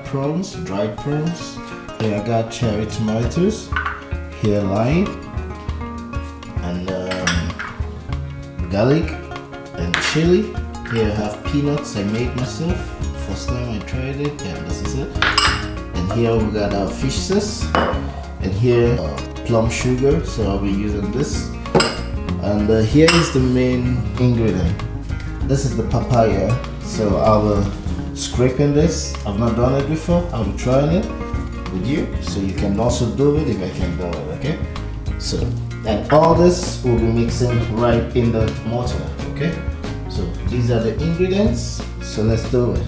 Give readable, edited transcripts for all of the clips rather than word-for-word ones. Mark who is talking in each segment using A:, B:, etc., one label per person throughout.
A: prawns, dried prawns. Here I got cherry tomatoes. Here lime and garlic and chili. Here I have peanuts I made myself. First time I tried it, and this is it. And here we got our fish sauce. And here plum sugar, so I'll be using this. And here is the main ingredient. This is the papaya, so I'll be scraping this. I've not done it before. I'll be trying it with you, so you can also do it if I can do it. Okay, so and all this will be mixing right in the mortar. Okay, so these are the ingredients, so let's do it.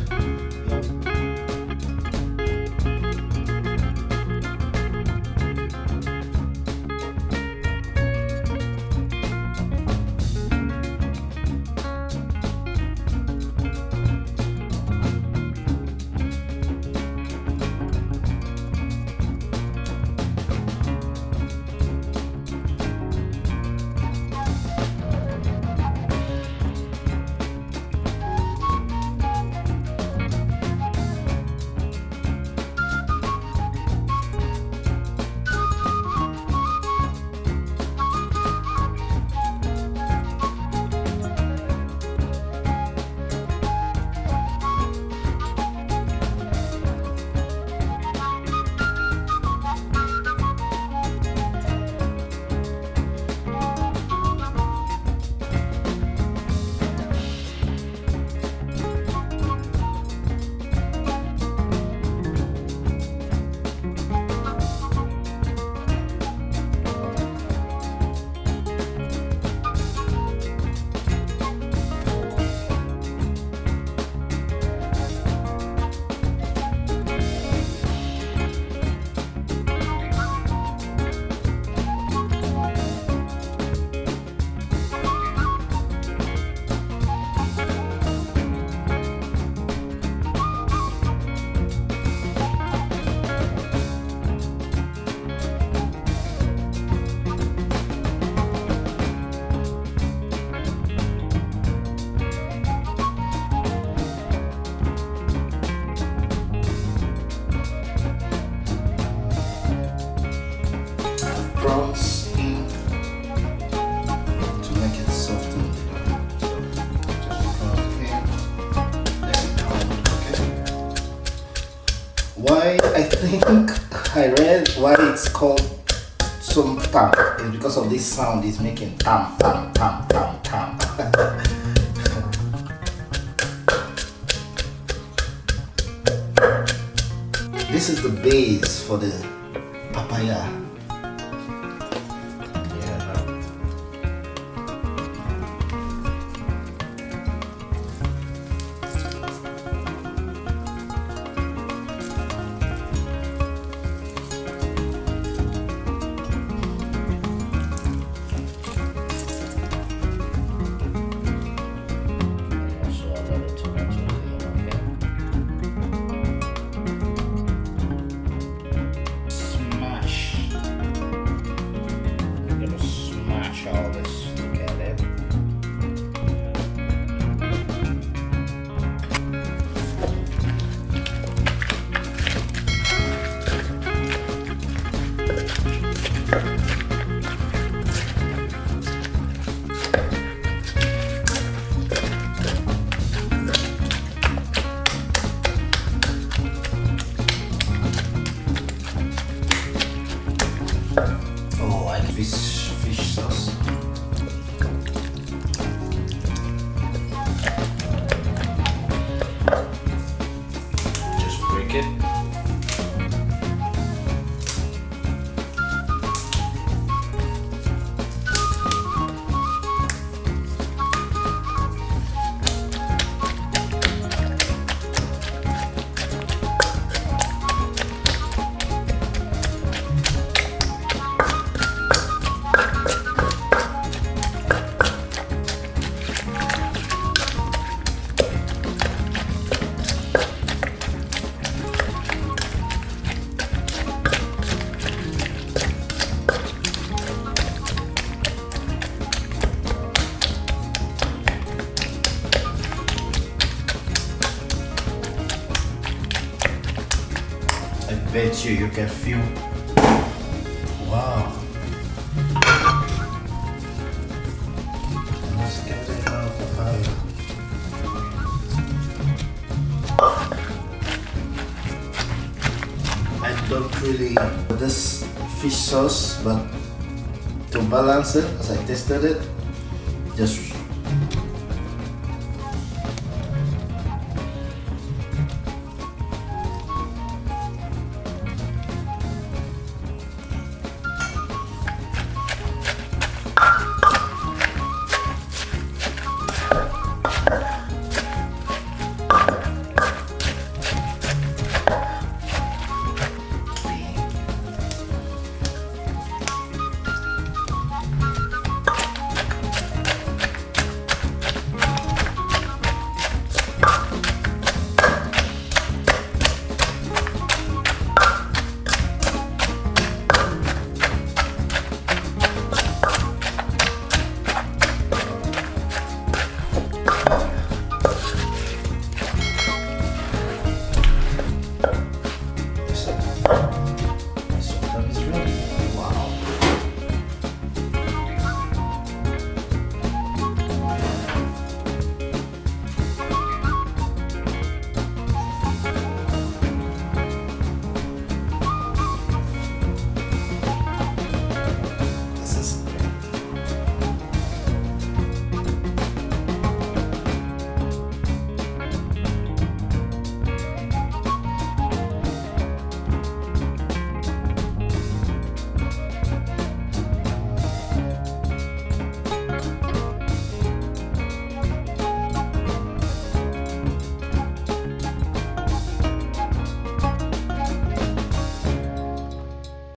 A: Prawns in to make it soft and just prawns in, then okay. Why I think I read why it's called some tam is because of this sound it's making tam tam tam tam tam. This is the base for the papaya. bet you can feel. Wow. Let's get it out of the fire. I don't really this fish sauce, but to balance it, as I tasted it, just